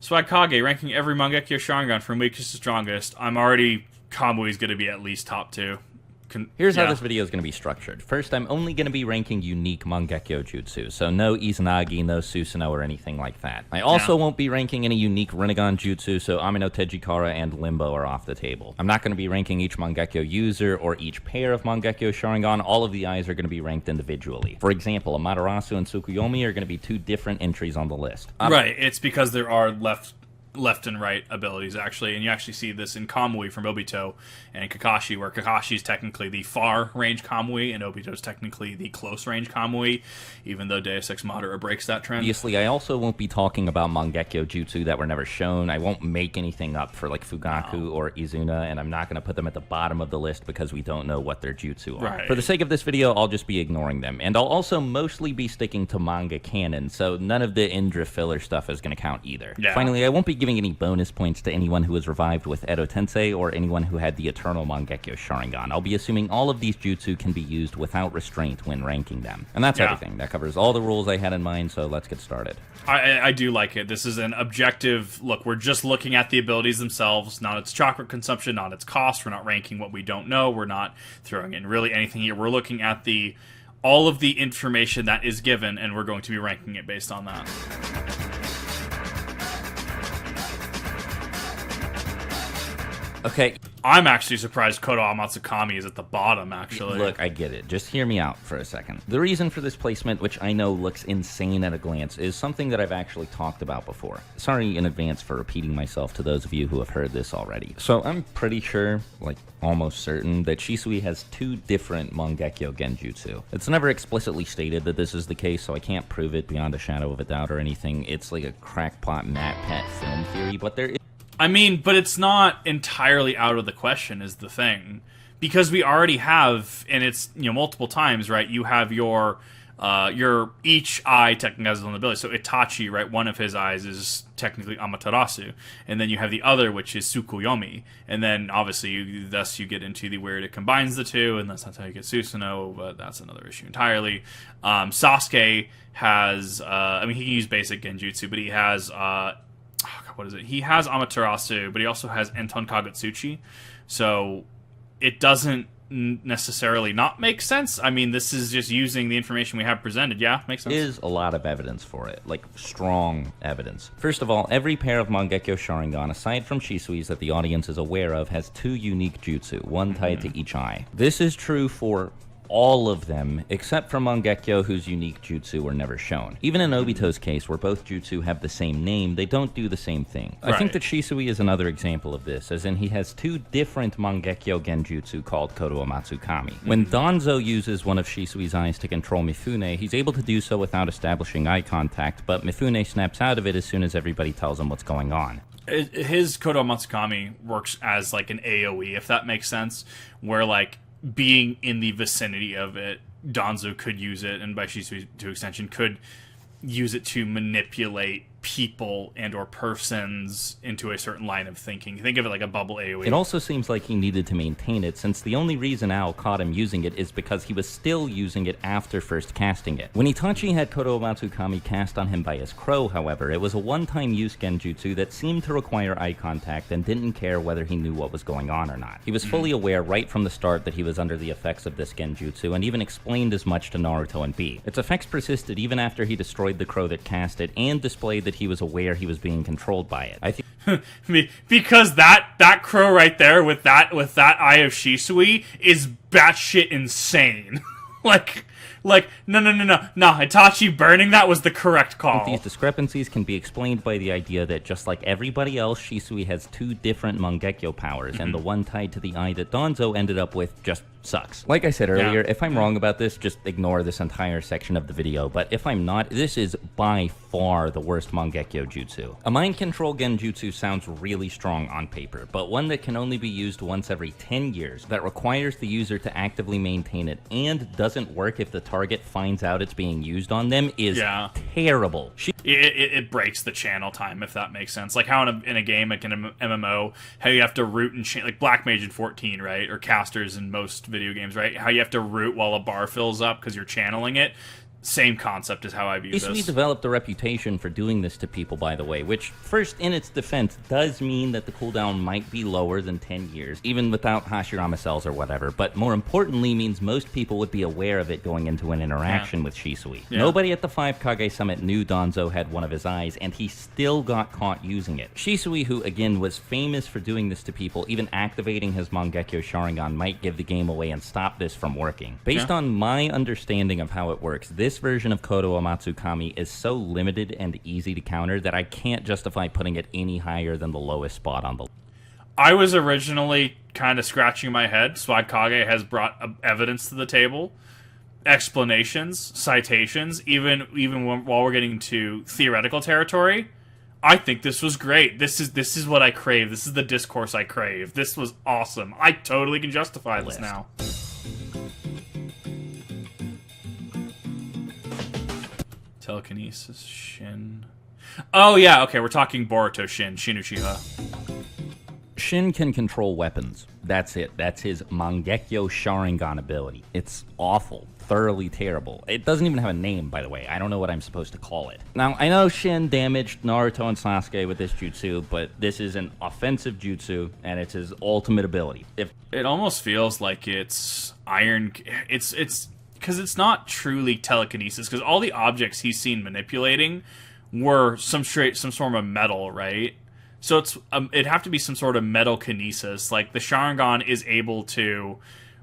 Swagkage ranking every Mangekyō Sharingan from weakest to strongest. I'm already Kamui's going to be at least top 2. Here's how this video is going to be structured. First, I'm only going to be ranking unique Mangekyō jutsu, so no Izanagi, no Susano'o, or anything like that. I also won't be ranking any unique Rinnegan jutsu, so Amino Tejikara and Limbo are off the table. I'm not going to be ranking each Mangekyō user or each pair of Mangekyō Sharingan. All of the eyes are going to be ranked individually. For example, Amaterasu and Tsukuyomi are going to be 2 different entries on the list. Right, it's because there are left and right abilities, actually, and you actually see this in Kamui from Obito and Kakashi, where Kakashi is technically the far-range Kamui and Obito is technically the close-range Kamui, even though Deus Ex Machina breaks that trend. Obviously, I also won't be talking about Mangekyō jutsu that were never shown. I won't make anything up for, like, Fugaku or Izuna, and I'm not going to put them at the bottom of the list because we don't know what their jutsu are. Right. For the sake of this video, I'll just be ignoring them, and I'll also mostly be sticking to manga canon, so none of the Indra filler stuff is going to count either. Yeah. Finally, I won't be giving any bonus points to anyone who was revived with Edo Tensei or anyone who had the Eternal Mangekyō Sharingan. I'll be assuming all of these jutsu can be used without restraint when ranking them. And that's everything. That covers all the rules I had in mind, so let's get started. I do like it. This is an objective look. We're just looking at the abilities themselves, not its chakra consumption, not its cost. We're not ranking what we don't know. We're not throwing in really anything here. We're looking at all of the information that is given, and we're going to be ranking it based on that. Okay. I'm actually surprised Kotoamatsukami is at the bottom, actually. Look, I get it. Just hear me out for a second. The reason for this placement, which I know looks insane at a glance, is something that I've actually talked about before. Sorry in advance for repeating myself to those of you who have heard this already. So I'm pretty sure, like almost certain, that Shisui has 2 different Mangekyō Genjutsu. It's never explicitly stated that this is the case, so I can't prove it beyond a shadow of a doubt or anything. It's like a crackpot MatPat film theory, but there is... I mean, but it's not entirely out of the question is the thing. Because we already have, and it's, multiple times, right, you have your each eye technically has an ability. So Itachi, right, one of his eyes is technically Amaterasu. And then you have the other, which is Tsukuyomi. And then, obviously, thus you get into the where it combines the 2, and that's not how you get Susano'o, but that's another issue entirely. Sasuke has, he can use basic genjutsu, but he has... what is it? He has Amaterasu, but he also has Enton Kagutsuchi. So it doesn't necessarily not make sense. I mean, this is just using the information we have presented. Yeah, makes sense. There is a lot of evidence for it, like strong evidence. First of all, every pair of Mangekyō Sharingan, aside from Shisui's that the audience is aware of, has 2 unique jutsu, one tied to each eye. This is true for all of them, except for Mangekyō, whose unique jutsu were never shown. Even in Obito's case, where both jutsu have the same name, they don't do the same thing. Right. I think that Shisui is another example of this, as in he has 2 different Mangekyō Genjutsu called Kotoamatsukami. When Danzo uses one of Shisui's eyes to control Mifune, he's able to do so without establishing eye contact, but Mifune snaps out of it as soon as everybody tells him what's going on. His Kotoamatsukami works as like an AoE, if that makes sense, where like being in the vicinity of it, Danzo could use it, and by Shisui to extension could use it to manipulate people and or persons into a certain line of thinking. Think of it like a bubble AoE. It also seems like he needed to maintain it, since the only reason Ao caught him using it is because he was still using it after first casting it. When Itachi had Kotoamatsukami cast on him by his crow, however, it was a one-time use genjutsu that seemed to require eye contact and didn't care whether he knew what was going on or not. He was fully aware right from the start that he was under the effects of this genjutsu, and even explained as much to Naruto and B. Its effects persisted even after he destroyed the crow that cast it, and displayed that he was aware he was being controlled by it. I think because that crow right there with that eye of Shisui is batshit insane. No, Itachi burning that was the correct call. These discrepancies can be explained by the idea that just like everybody else, Shisui has 2 different Mangekyō powers, and the one tied to the eye that Danzo ended up with just sucks. Like I said earlier, if I'm wrong about this, just ignore this entire section of the video, but if I'm not, this is by far the worst Mangekyō jutsu. A mind control genjutsu sounds really strong on paper, but one that can only be used once every 10 years, that requires the user to actively maintain it, and doesn't work if the target finds out it's being used on them is terrible. It breaks the channel time, if that makes sense. Like how in a game, like in an MMO, how you have to root and like Black Mage in 14, right? Or casters in most video games, right? How you have to root while a bar fills up because you're channeling it. same concept is how I view Shisui this. developed a reputation for doing this to people, by the way, which, first, in its defense, does mean that the cooldown might be lower than 10 years, even without Hashirama cells or whatever, but more importantly means most people would be aware of it going into an interaction with Shisui. Yeah. Nobody at the 5 Kage Summit knew Danzo had one of his eyes, and he still got caught using it. Shisui, who, again, was famous for doing this to people, even activating his Mangekyou Sharingan might give the game away and stop this from working. Based on my understanding of how it works, this version of Kotoamatsukami is so limited and easy to counter that I can't justify putting it any higher than the lowest spot on the list. I was originally kind of scratching my head. Swagkage has brought evidence to the table, explanations, citations, even while we're getting to theoretical territory. I think this was great. This is what I crave. This is the discourse I crave. This was awesome. I totally can justify this now. Telekinesis, Shin. Oh, yeah, okay, we're talking Boruto Shin Uchiha. Shin can control weapons. That's it. That's his Mangekyou Sharingan ability. It's awful. Thoroughly terrible. It doesn't even have a name, by the way. I don't know what I'm supposed to call it. Now, I know Shin damaged Naruto and Sasuke with this jutsu, but this is an offensive jutsu, and it's his ultimate ability. It almost feels like it's iron... It's because it's not truly telekinesis, because all the objects he's seen manipulating were some sort of metal, right? So it'd have to be some sort of metal kinesis. Like, the Sharingan is able to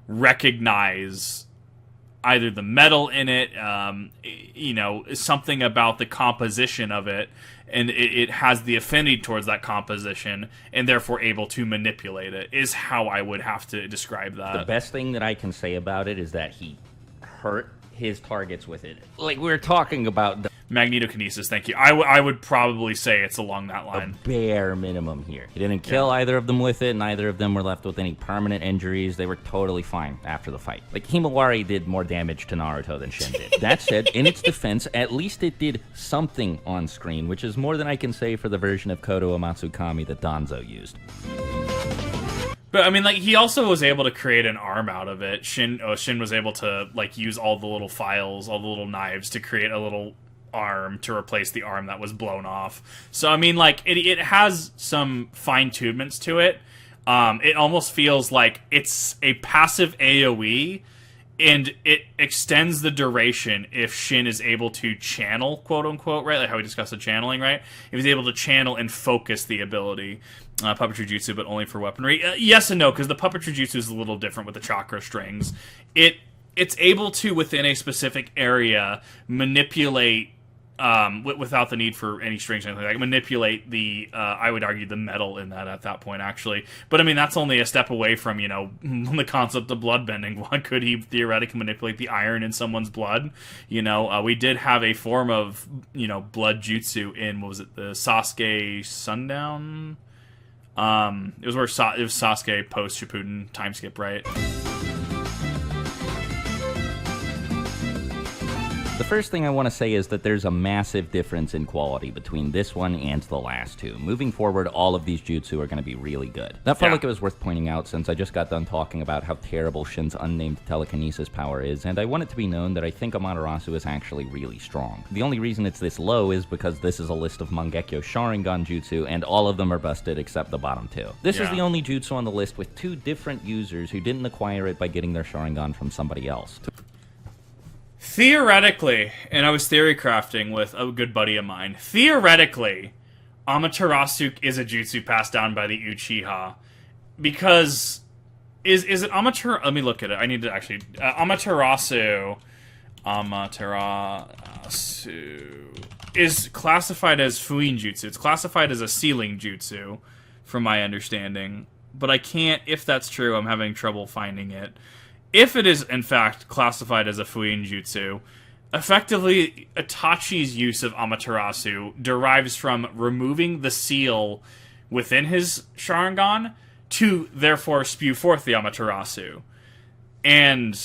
recognize either the metal in it, something about the composition of it, and it has the affinity towards that composition, and therefore able to manipulate it, is how I would have to describe that. The best thing that I can say about it is that he hurt his targets with it. Like, we're talking about the Magnetokinesis, thank you. I would probably say it's along that line. bare minimum here. He didn't kill either of them with it, neither of them were left with any permanent injuries. They were totally fine after the fight. Like, Himawari did more damage to Naruto than Shin did. That said, in its defense, at least it did something on screen, which is more than I can say for the version of Kotoamatsukami that Danzo used. But, I mean, like, he also was able to create an arm out of it. Shin was able to, like, use all the little files, all the little knives to create a little arm to replace the arm that was blown off. So, I mean, like, it has some fine-tunements to it. It almost feels like it's a passive AoE, and it extends the duration if Shin is able to channel, quote-unquote, right? Like how we discussed the channeling, right? If he's able to channel and focus the ability. Puppetry jutsu, but only for weaponry. Yes and no, because the puppetry jutsu is a little different with the chakra strings. It's able to, within a specific area, manipulate, without the need for any strings or anything like that, manipulate the, I would argue, the metal in that at that point, actually. But, I mean, that's only a step away from, the concept of blood bending. Why could he theoretically manipulate the iron in someone's blood? We did have a form of, blood jutsu in, what was it, the Sasuke Sundown? It was Sasuke post Shippuden time skip, right? The first thing I want to say is that there's a massive difference in quality between this one and the last two. Moving forward, all of these jutsu are going to be really good. That felt like it was worth pointing out since I just got done talking about how terrible Shin's unnamed telekinesis power is, and I want it to be known that I think Amaterasu is actually really strong. The only reason it's this low is because this is a list of Mangekyou Sharingan jutsu, and all of them are busted except the bottom two. This is the only jutsu on the list with two different users who didn't acquire it by getting their Sharingan from somebody else. Theoretically, and I was theory crafting with a good buddy of mine, theoretically, Amaterasu is a jutsu passed down by the Uchiha. Because, is it Amaterasu? Let me look at it. I need to actually... Amaterasu is classified as Fuin jutsu. It's classified as a ceiling jutsu, from my understanding. But I can't... If that's true, I'm having trouble finding it. If it is, in fact, classified as a Fuin jutsu, effectively, Itachi's use of Amaterasu derives from removing the seal within his Sharingan to, therefore, spew forth the Amaterasu. And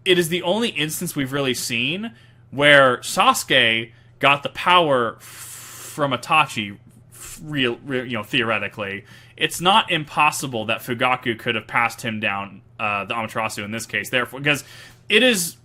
it is the only instance we've really seen where Sasuke got the power from Itachi, theoretically. It's not impossible that Fugaku could have passed him down the Amaterasu in this case, therefore, because it is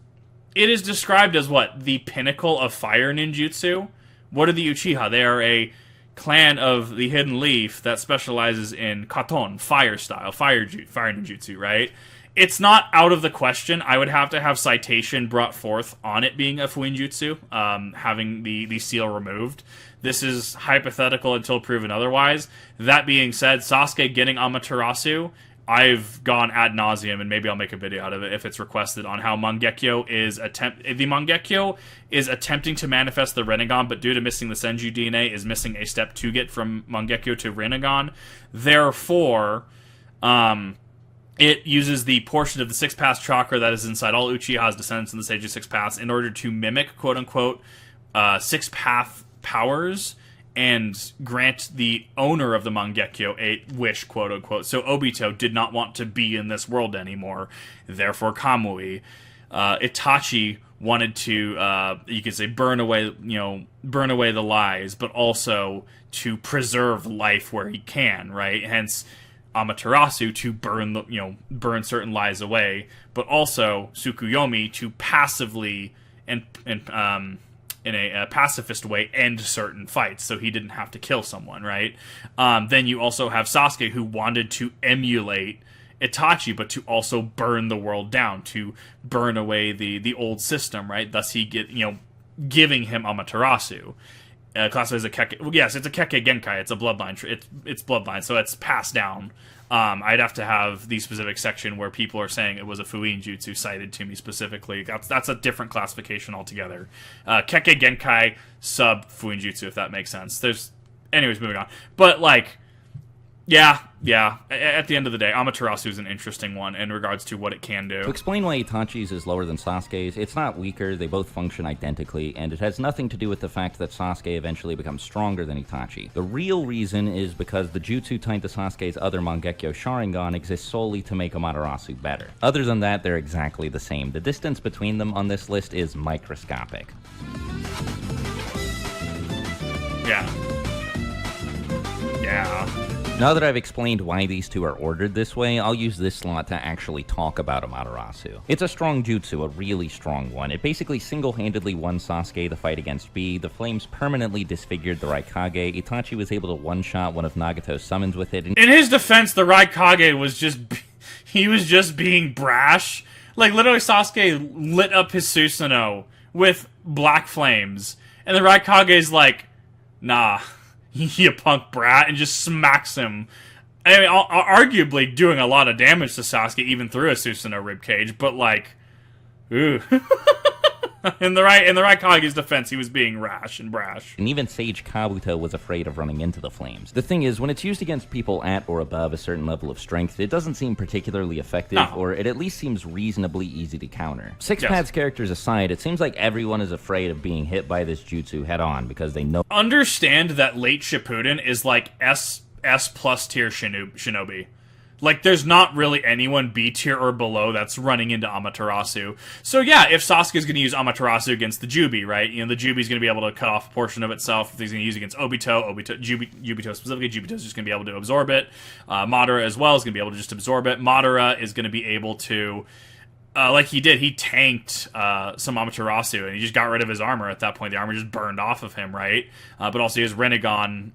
it is described as what? The pinnacle of fire ninjutsu? What are the Uchiha? They are a clan of the Hidden Leaf that specializes in katon, fire style, fire ninjutsu, right? It's not out of the question. I would have to have citation brought forth on it being a fuinjutsu, having the seal removed. This is hypothetical until proven otherwise. That being said, Sasuke getting Amaterasu, I've gone ad nauseum, and maybe I'll make a video out of it if it's requested, on how Mangekyou is attempting to manifest the Rinnegan, but due to missing the Senju DNA, is missing a step to get from Mangekyou to Rinnegan. Therefore, it uses the portion of the Six Paths chakra that is inside all Uchiha's descendants in the Sage of Six Paths in order to mimic, quote-unquote, Six Path powers and grant the owner of the Mangekyou a wish, quote-unquote. So Obito did not want to be in this world anymore. Therefore, Kamui. Itachi wanted to, you could say, burn away the lies, but also to preserve life where he can, right? Hence, Amaterasu to burn certain lies away, but also Tsukuyomi to passively and in a pacifist way end certain fights, so he didn't have to kill someone, right? Then you also have Sasuke, who wanted to emulate Itachi, but to also burn the world down, to burn away the old system, right? Thus he giving him Amaterasu. Classified as a Kekkei. Well, yes, it's a Kekkei Genkai. It's a bloodline. It's bloodline, so it's passed down. I'd have to have the specific section where people are saying it was a Fuin Jutsu cited to me specifically. That's a different classification altogether. Kekkei Genkai sub Fuin Jutsu, if that makes sense. Anyways, moving on. But yeah. At the end of the day, Amaterasu is an interesting one in regards to what it can do. To explain why Itachi's is lower than Sasuke's, it's not weaker, they both function identically, and it has nothing to do with the fact that Sasuke eventually becomes stronger than Itachi. The real reason is because the jutsu tied to Sasuke's other Mangekyō Sharingan exists solely to make Amaterasu better. Other than that, they're exactly the same. The distance between them on this list is microscopic. Yeah. Now that I've explained why these two are ordered this way, I'll use this slot to actually talk about Amaterasu. It's a strong jutsu, a really strong one. It basically single-handedly won Sasuke the fight against B, the flames permanently disfigured the Raikage, Itachi was able to one-shot one of Nagato's summons with it. In his defense, the Raikage was just being brash. Like, literally Sasuke lit up his Susano'o with black flames, and the Raikage's like, nah, you punk brat, and just smacks him. I mean, arguably doing a lot of damage to Sasuke even through a Susano'o ribcage, but ooh. in the Raikage's defense, he was being rash and brash. And even Sage Kabuto was afraid of running into the flames. The thing is, when it's used against people at or above a certain level of strength, it doesn't seem particularly effective, or it at least seems reasonably easy to counter. Six Paths characters aside, it seems like everyone is afraid of being hit by this jutsu head-on, because they know... Understand that late Shippuden is like S plus tier shinobi. Like, there's not really anyone B tier or below that's running into Amaterasu. So yeah, if Sasuke's going to use Amaterasu against the Jubi, right? The Jubi's going to be able to cut off a portion of itself. If he's going to use it against Obito specifically, Jubito's just going to be able to absorb it. Madara as well is going to be able to just absorb it. Madara is going to be able to... like he did, he tanked some Amaterasu, and he just got rid of his armor at that point. The armor just burned off of him, right? But also he has Rinnegan,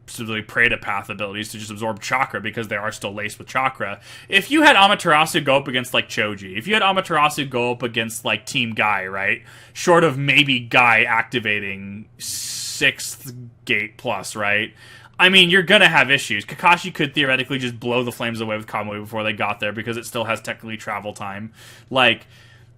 specifically Preda Path abilities to just absorb chakra, because they are still laced with chakra. If you had Amaterasu go up against, Choji, if you had Amaterasu go up against, Team Guy, right? Short of maybe Guy activating 6th Gate plus, right? I mean, you're gonna have issues. Kakashi could theoretically just blow the flames away with Kamui before they got there, because it still has technically travel time.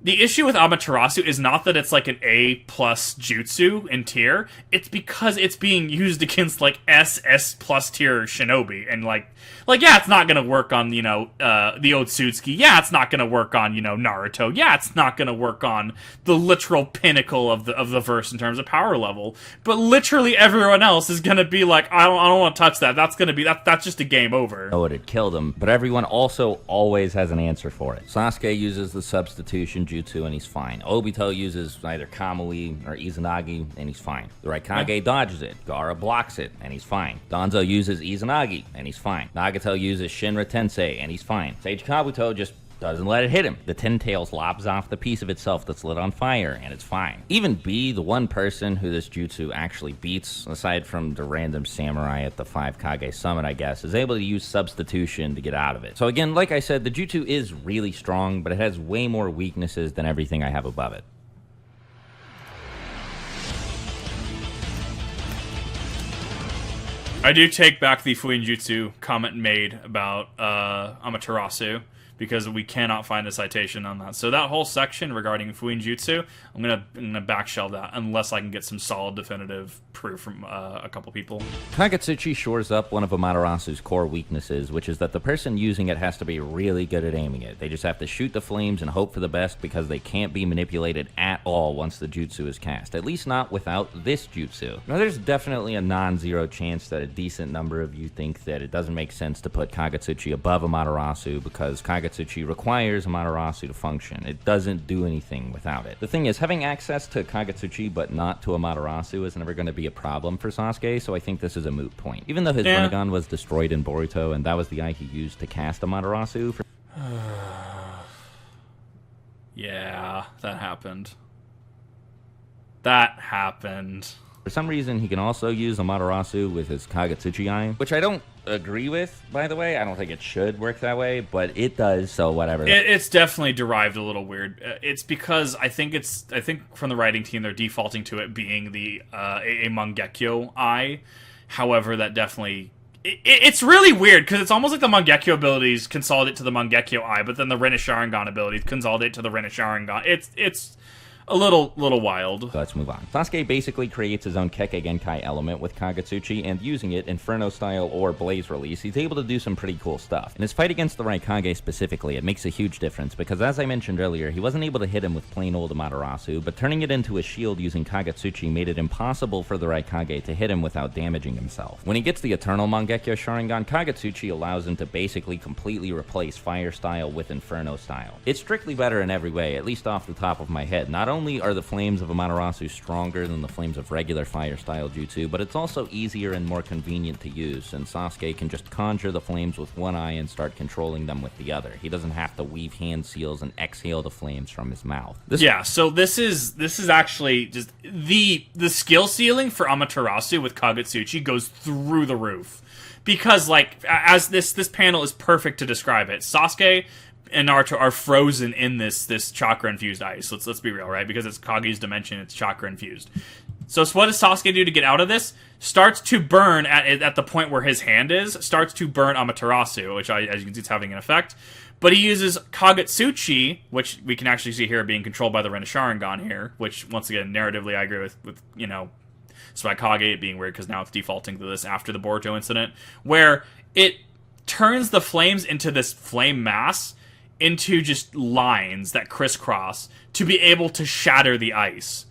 The issue with Amaterasu is not that it's an A plus jutsu in tier, it's because it's being used against S plus tier shinobi, and yeah, it's not gonna work on the Otsutsuki. Yeah, it's not gonna work on Naruto. Yeah, it's not gonna work on the literal pinnacle of the verse in terms of power level. But literally everyone else is gonna be like, I don't want to touch that. That's just a game over. Oh, it'd kill them. But everyone also always has an answer for it. Sasuke uses the substitution jutsu and he's fine. Obito uses either Kamui or Izanagi and he's fine. The Raikage dodges it. Gaara blocks it and he's fine. Danzo uses Izanagi and he's fine. Nagato uses Shinra Tensei and he's fine. Sage Kabuto just doesn't let it hit him. The Ten Tails lobs off the piece of itself that's lit on fire, and it's fine. Even B, the one person who this jutsu actually beats, aside from the random samurai at the 5 Kage summit, I guess, is able to use substitution to get out of it. So again, like I said, the jutsu is really strong, but it has way more weaknesses than everything I have above it. I do take back the Fuinjutsu comment made about Amaterasu, because we cannot find a citation on that. So that whole section regarding Fuinjutsu, I'm gonna backshelve that unless I can get some solid definitive proof from a couple people. Kagutsuchi shores up one of Amaterasu's core weaknesses, which is that the person using it has to be really good at aiming it. They just have to shoot the flames and hope for the best, because they can't be manipulated at all once the jutsu is cast. At least not without this jutsu. Now there's definitely a non-zero chance that a decent number of you think that it doesn't make sense to put Kagutsuchi above Amaterasu, because Kagutsuchi requires Amaterasu to function. It doesn't do anything without it. The thing is, having access to Kagutsuchi but not to Amaterasu is never going to be a problem for Sasuke, so I think this is a moot point. Even though his Rinnegan was destroyed in Boruto, and that was the eye he used to cast Amaterasu for... Yeah, that happened. That happened. For some reason, he can also use Amaterasu with his Kagutsuchi eye, which I don't agree with, by the way. I don't think it should work that way, but it does, so whatever. It's definitely derived a little weird. It's because I think from the writing team, they're defaulting to it being the a Mangekyou eye. However, that definitely... It's really weird, because it's almost like the Mangekyou abilities consolidate to the Mangekyou eye, but then the Rinne Sharingan abilities consolidate to the Rinne Sharingan. It's a little wild. So let's move on. Sasuke basically creates his own Kekkei Genkai element with Kagutsuchi, and using it, Inferno style or Blaze release, he's able to do some pretty cool stuff. In his fight against the Raikage specifically, it makes a huge difference, because as I mentioned earlier, he wasn't able to hit him with plain old Amaterasu, but turning it into a shield using Kagutsuchi made it impossible for the Raikage to hit him without damaging himself. When he gets the Eternal Mangekyou Sharingan, Kagutsuchi allows him to basically completely replace Fire style with Inferno style. It's strictly better in every way, at least off the top of my head. Not only are the flames of Amaterasu stronger than the flames of regular fire style jutsu, but it's also easier and more convenient to use, since Sasuke can just conjure the flames with one eye and start controlling them with the other. He doesn't have to weave hand seals and exhale the flames from his mouth. So this is actually just the skill ceiling for Amaterasu with Kagutsuchi goes through the roof, because like as this panel is perfect to describe it. Sasuke and Naruto are frozen in this chakra infused ice. Let's be real, right? Because it's Kage's dimension, it's chakra infused. So what does Sasuke do to get out of this? Starts to burn at the point where his hand is. Starts to burn Amaterasu, which as you can see, it's having an effect. But he uses Kagutsuchi, which we can actually see here being controlled by the Rinne Sharingan here. Which once again, narratively, I agree with Swagkage it being weird, because now it's defaulting to this after the Boruto incident, where it turns the flames into this flame mass, into just lines that crisscross to be able to shatter the ice.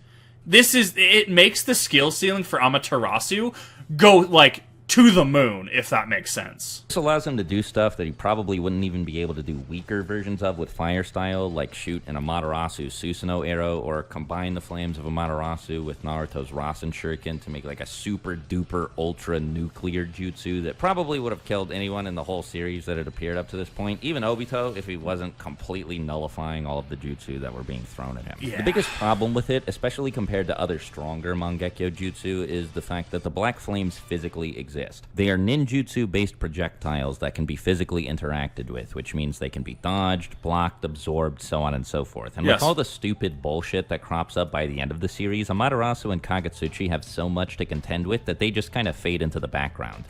It makes the skill ceiling for Amaterasu go like to the moon, if that makes sense. This allows him to do stuff that he probably wouldn't even be able to do weaker versions of with fire style, like shoot an Amaterasu Susano'o arrow, or combine the flames of Amaterasu with Naruto's Rasen Shuriken to make like a super duper ultra nuclear jutsu that probably would have killed anyone in the whole series that had appeared up to this point, even Obito, if he wasn't completely nullifying all of the jutsu that were being thrown at him. Yeah. The biggest problem with it, especially compared to other stronger Mangekyou jutsu, is the fact that the black flames physically exist. They are ninjutsu-based projectiles that can be physically interacted with, which means they can be dodged, blocked, absorbed, so on and so forth. And with all the stupid bullshit that crops up by the end of the series, Amaterasu and Kagutsuchi have so much to contend with that they just kind of fade into the background.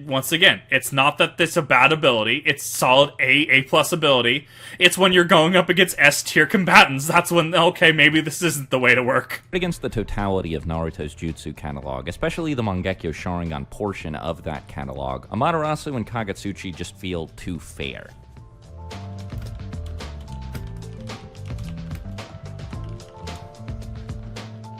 Once again, it's not that it's a bad ability. It's solid A+ ability. It's when you're going up against S-tier combatants, that's when, okay, maybe this isn't the way to work. Against the totality of Naruto's jutsu catalog, especially the Mangekyou Sharingan portion of that catalog, Amaterasu and Kagutsuchi just feel too fair.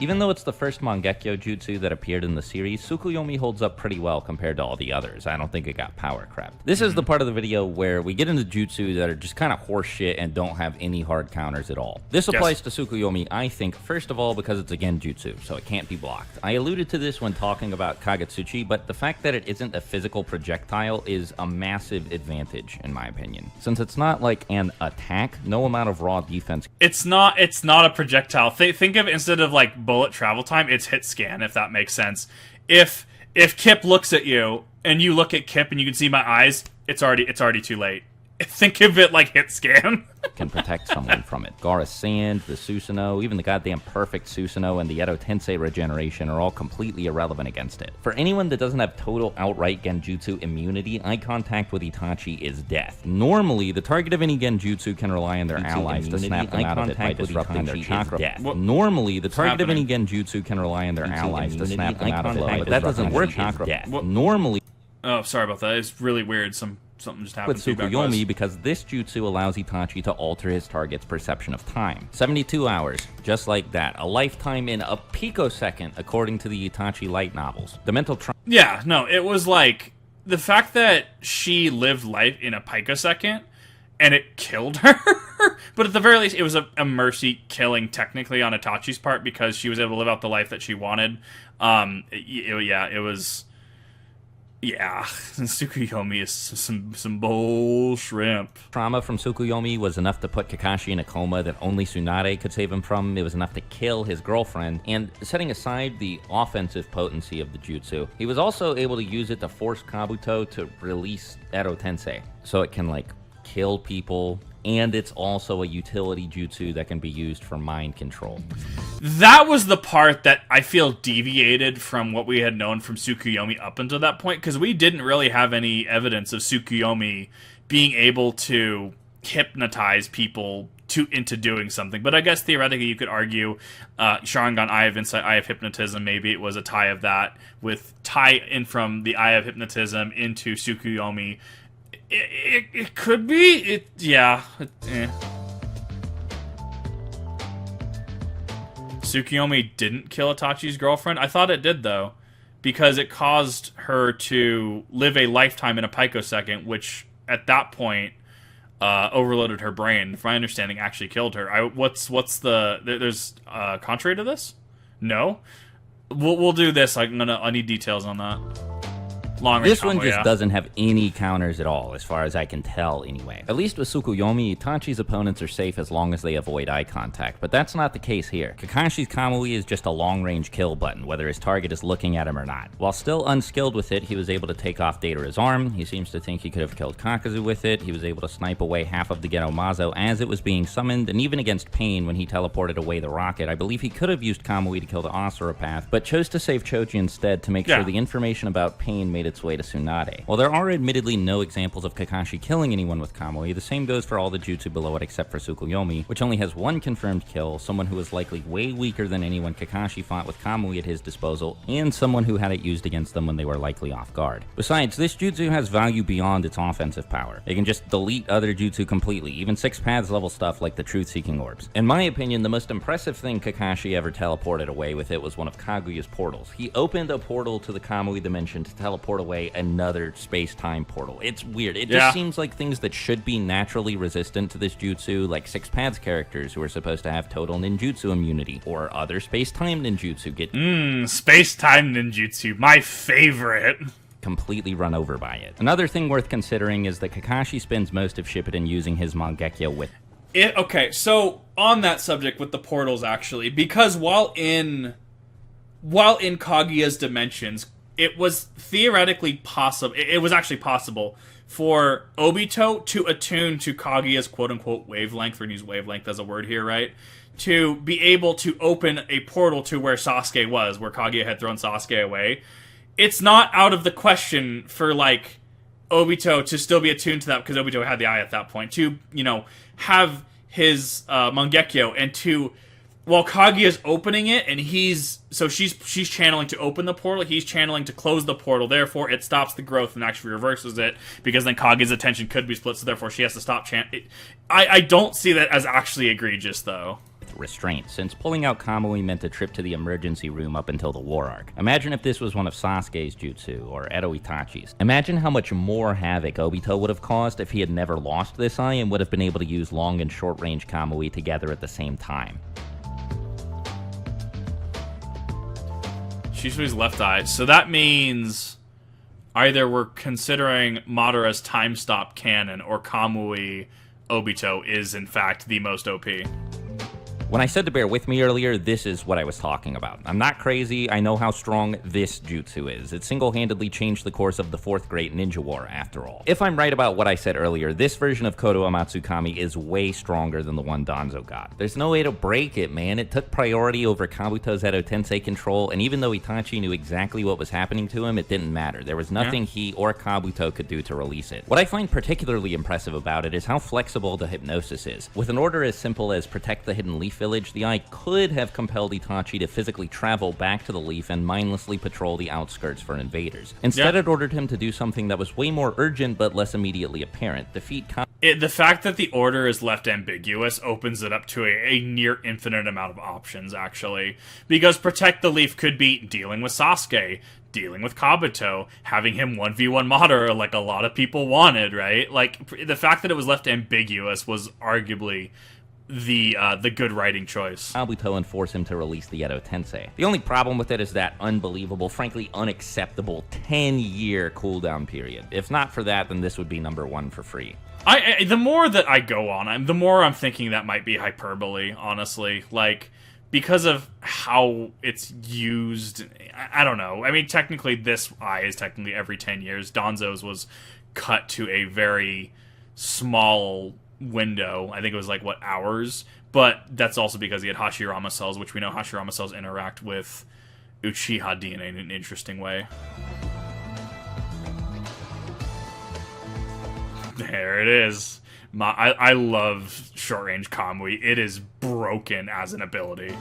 Even though it's the first Mangekyou jutsu that appeared in the series, Tsukuyomi holds up pretty well compared to all the others. I don't think it got power crept. This is the part of the video where we get into jutsu that are just kind of horseshit and don't have any hard counters at all. This applies to Tsukuyomi, I think, first of all, because it's a genjutsu, so it can't be blocked. I alluded to this when talking about Kagutsuchi, but the fact that it isn't a physical projectile is a massive advantage, in my opinion. Since it's not like an attack, no amount of raw defense. It's not a projectile. Think of it, instead of like bullet travel time, it's hit scan, if that makes sense. If Kip looks at you and you look at Kip and you can see my eyes, it's already too late. Think of it like hit scan. Can protect someone from it. Gaara's Sand, the Susano'o, even the goddamn perfect Susano'o and the Edo Tensei regeneration are all completely irrelevant against it. For anyone that doesn't have total outright genjutsu immunity, eye contact with Itachi is death. Normally, the target of any genjutsu can rely on their allies to snap them out of it by disrupting their chakra. Normally, the target of any genjutsu can rely on their allies to snap them out of it, but that doesn't work. Normally... Oh, sorry about that. It's really weird. Something just happened with Tsukuyomi because this jutsu allows Itachi to alter his target's perception of time. 72 hours, just like that. A lifetime in a picosecond, according to the Itachi light novels. The mental Yeah, no, it was like, the fact that she lived life in a picosecond, and it killed her, but at the very least, it was a mercy killing, technically, on Itachi's part, because she was able to live out the life that she wanted. It was... Yeah, Tsukuyomi is some bull shrimp. Trauma from Tsukuyomi was enough to put Kakashi in a coma that only Tsunade could save him from. It was enough to kill his girlfriend. And setting aside the offensive potency of the jutsu, he was also able to use it to force Kabuto to release Edo Tensei. So it can, like, kill people, and it's also a utility jutsu that can be used for mind control. That was the part that I feel deviated from what we had known from Tsukuyomi up until that point, because we didn't really have any evidence of Tsukuyomi being able to hypnotize people into doing something. But I guess theoretically you could argue Sharingan Eye of Insight, Eye of Hypnotism, maybe it was a tie of that, with tie in from the Eye of Hypnotism into Tsukuyomi. It could be. Tsukuyomi didn't kill Itachi's girlfriend? I thought it did, though, because it caused her to live a lifetime in a picosecond, which, at that point, overloaded her brain. From my understanding, actually killed her. There's contrary to this? No? We'll do this. I need details on that. This one just doesn't have any counters at all, as far as I can tell, anyway. At least with Tsukuyomi, Itachi's opponents are safe as long as they avoid eye contact, but that's not the case here. Kakashi's Kamui is just a long-range kill button, whether his target is looking at him or not. While still unskilled with it, he was able to take off Deidara's arm. He seems to think he could have killed Kakazu with it. He was able to snipe away half of the Genomazo as it was being summoned, and even against Pain when he teleported away the rocket, I believe he could have used Kamui to kill the Asuropath, but chose to save Choji instead to make sure the information about Pain made its way to Tsunade. While there are admittedly no examples of Kakashi killing anyone with Kamui, the same goes for all the jutsu below it except for Tsukuyomi, which only has one confirmed kill, someone who is likely way weaker than anyone Kakashi fought with Kamui at his disposal, and someone who had it used against them when they were likely off guard. Besides, this jutsu has value beyond its offensive power. It can just delete other jutsu completely, even 6 paths level stuff like the truth-seeking orbs. In my opinion, the most impressive thing Kakashi ever teleported away with it was one of Kaguya's portals. He opened a portal to the Kamui dimension to teleport away another space-time portal. It's weird. It just seems like things that should be naturally resistant to this jutsu, like 6 Paths characters who are supposed to have total ninjutsu immunity, or other space-time ninjutsu get space-time ninjutsu, my favorite. Completely run over by it. Another thing worth considering is that Kakashi spends most of Shippuden using his Mangekyou with okay, so on that subject with the portals, actually, because while in Kaguya's dimensions, it was theoretically possible, it was actually possible for Obito to attune to Kaguya's quote-unquote wavelength, we're going to use wavelength as a word here, right? To be able to open a portal to where Sasuke was, where Kaguya had thrown Sasuke away. It's not out of the question for, like, Obito to still be attuned to that, because Obito had the eye at that point, to, have his Mangekyou, and to... While Kaguya's opening it, and she's channeling to open the portal, he's channeling to close the portal, therefore it stops the growth and actually reverses it, because then Kaguya's attention could be split, so therefore she has to stop I don't see that as actually egregious, though. restraint, since pulling out Kamui meant a trip to the emergency room up until the war arc. Imagine if this was one of Sasuke's jutsu, or Edo Itachi's. Imagine how much more havoc Obito would have caused if he had never lost this eye and would have been able to use long and short range Kamui together at the same time. Shisui's left eye. So that means either we're considering Madara's time stop canon, or Kamui Obito is in fact the most OP. When I said to bear with me earlier, this is what I was talking about. I'm not crazy, I know how strong this jutsu is. It single-handedly changed the course of the 4th Great Ninja War, after all. If I'm right about what I said earlier, this version of Kotoamatsukami is way stronger than the one Danzo got. There's no way to break it, man. It took priority over Kabuto's Edo Tensei control, and even though Itachi knew exactly what was happening to him, it didn't matter. There was nothing he or Kabuto could do to release it. What I find particularly impressive about it is how flexible the hypnosis is. With an order as simple as protect the hidden leaf village, the eye could have compelled Itachi to physically travel back to the leaf and mindlessly patrol the outskirts for invaders. Instead, it ordered him to do something that was way more urgent but less immediately apparent. Defeat the fact that the order is left ambiguous opens it up to a near infinite amount of options, actually. Because protect the leaf could be dealing with Sasuke, dealing with Kabuto, having him 1v1 Madara like a lot of people wanted, right? Like, the fact that it was left ambiguous was arguably the good writing choice. Obito and force him to release the Edo Tensei. The only problem with it is that unbelievable, frankly unacceptable 10-year cooldown period. If not for that, then this would be number 1 for free. The more that I go on, the more I'm thinking that might be hyperbole, honestly. Like, because of how it's used, I don't know. I mean, technically, this eye is technically every 10 years. Danzo's was cut to a very small window. I think it was like, what, hours? But that's also because he had Hashirama cells, which we know Hashirama cells interact with Uchiha DNA in an interesting way. There it is. I love short-range Kamui. It is broken as an ability.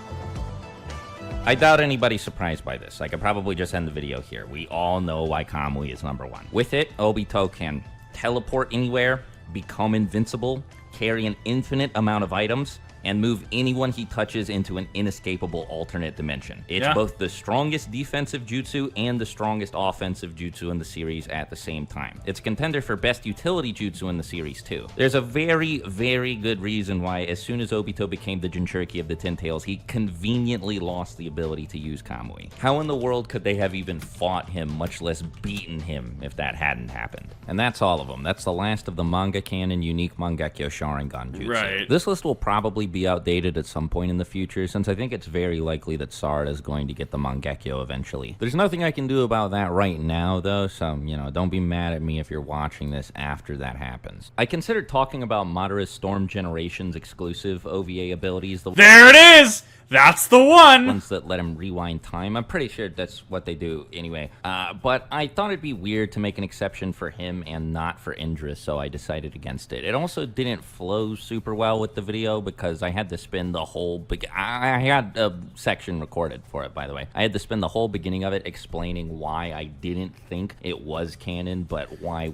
I doubt anybody's surprised by this. I could probably just end the video here. We all know why Kamui is number 1. With it, Obito can teleport anywhere, become invincible, carry an infinite amount of items, and move anyone he touches into an inescapable alternate dimension. It's both the strongest defensive jutsu and the strongest offensive jutsu in the series at the same time. It's a contender for best utility jutsu in the series too. There's a very, very good reason why as soon as Obito became the Jinchuriki of the Ten Tails, he conveniently lost the ability to use Kamui. How in the world could they have even fought him, much less beaten him, if that hadn't happened? And that's all of them. That's the last of the manga canon unique Mangekyou Sharingan jutsu. Right. This list will probably be outdated at some point in the future, since I think it's very likely that Sarada is going to get the Mangekyou eventually. There's nothing I can do about that right now, though, so, don't be mad at me if you're watching this after that happens. I considered talking about Madara's Storm Generations exclusive OVA abilities. There it is! That's the one! Ones that let him rewind time. I'm pretty sure that's what they do anyway. But I thought it'd be weird to make an exception for him and not for Indra, so I decided against it. It also didn't flow super well with the video because I had to spend the whole... I had a section recorded for it, by the way. I had to spend the whole beginning of it explaining why I didn't think it was canon, but why...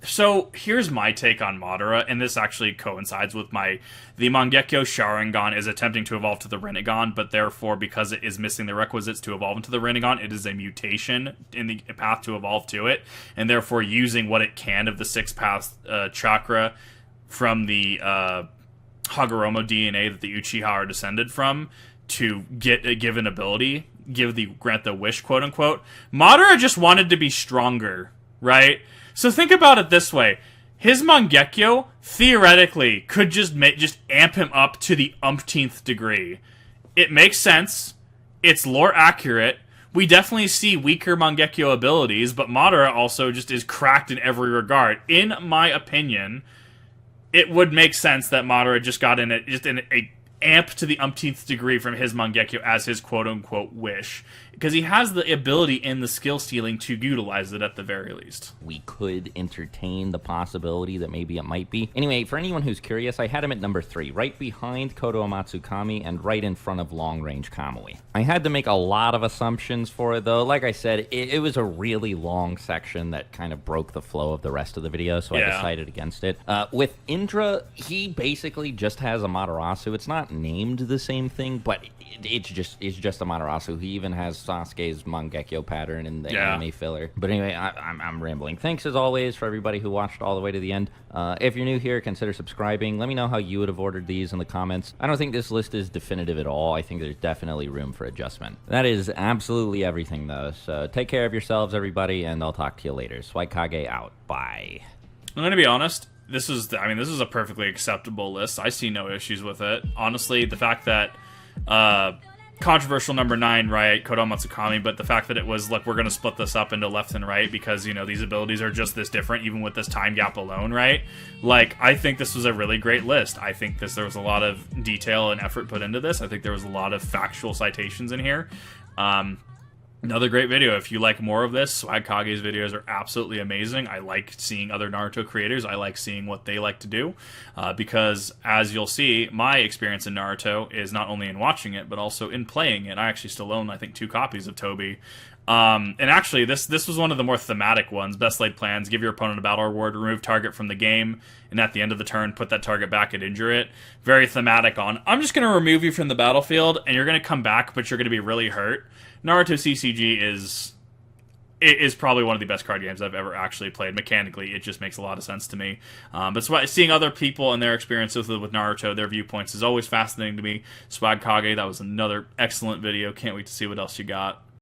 So, here's my take on Madara, and this actually coincides with the Mangekyō Sharingan is attempting to evolve to the Rinnegan, but therefore, because it is missing the requisites to evolve into the Rinnegan, it is a mutation in the path to evolve to it, and therefore using what it can of the six path chakra from the Hagoromo DNA that the Uchiha are descended from to get a given ability, grant the wish, quote-unquote. Madara just wanted to be stronger, right? So think about it this way. His Mangekyou, theoretically, could just amp him up to the umpteenth degree. It makes sense. It's lore accurate. We definitely see weaker Mangekyou abilities, but Madara also just is cracked in every regard. In my opinion, it would make sense that Madara just got an amp to the umpteenth degree from his Mangekyou as his quote-unquote wish. because he has the ability and the skill ceiling to utilize it at the very least. We could entertain the possibility that maybe it might be. Anyway, for anyone who's curious, I had him at number 3, right behind Kotoamatsukami and right in front of long-range Kamui. I had to make a lot of assumptions for it, though. Like I said, it was a really long section that kind of broke the flow of the rest of the video, so I decided against it. With Indra, he basically just has Amaterasu. It's not named the same thing, but it's just Amaterasu. He even has Sasuke's Mangekyou pattern in the anime filler. But anyway, I'm rambling. Thanks as always for everybody who watched all the way to the end. If you're new here, consider subscribing. Let me know how you would have ordered these in the comments. I don't think this list is definitive at all. I think there's definitely room for adjustment. That is absolutely everything, though. So take care of yourselves, everybody, and I'll talk to you later. Swagkage out. Bye. I'm going to be honest. This is a perfectly acceptable list. I see no issues with it. Honestly, the fact that controversial number 9, right, Kotoamatsukami, but the fact that it was, look, we're going to split this up into left and right because, you know, these abilities are just this different, even with this time gap alone, right? Like, I think this was a really great list. I think there was a lot of detail and effort put into this. I think there was a lot of factual citations in here. Another great video. If you like more of this, Swagkage's videos are absolutely amazing. I like seeing other Naruto creators. I like seeing what they like to do because, as you'll see, my experience in Naruto is not only in watching it, but also in playing it. I actually still own, I think, 2 copies of Toby. And actually, this was one of the more thematic ones. Best laid plans: give your opponent a battle reward, remove target from the game, and at the end of the turn, put that target back and injure it. Very thematic on, I'm just going to remove you from the battlefield, and you're going to come back, but you're going to be really hurt. Naruto CCG is probably one of the best card games I've ever actually played. Mechanically, it just makes a lot of sense to me. But seeing other people and their experiences with Naruto, their viewpoints, is always fascinating to me. Swagkage, that was another excellent video. Can't wait to see what else you got.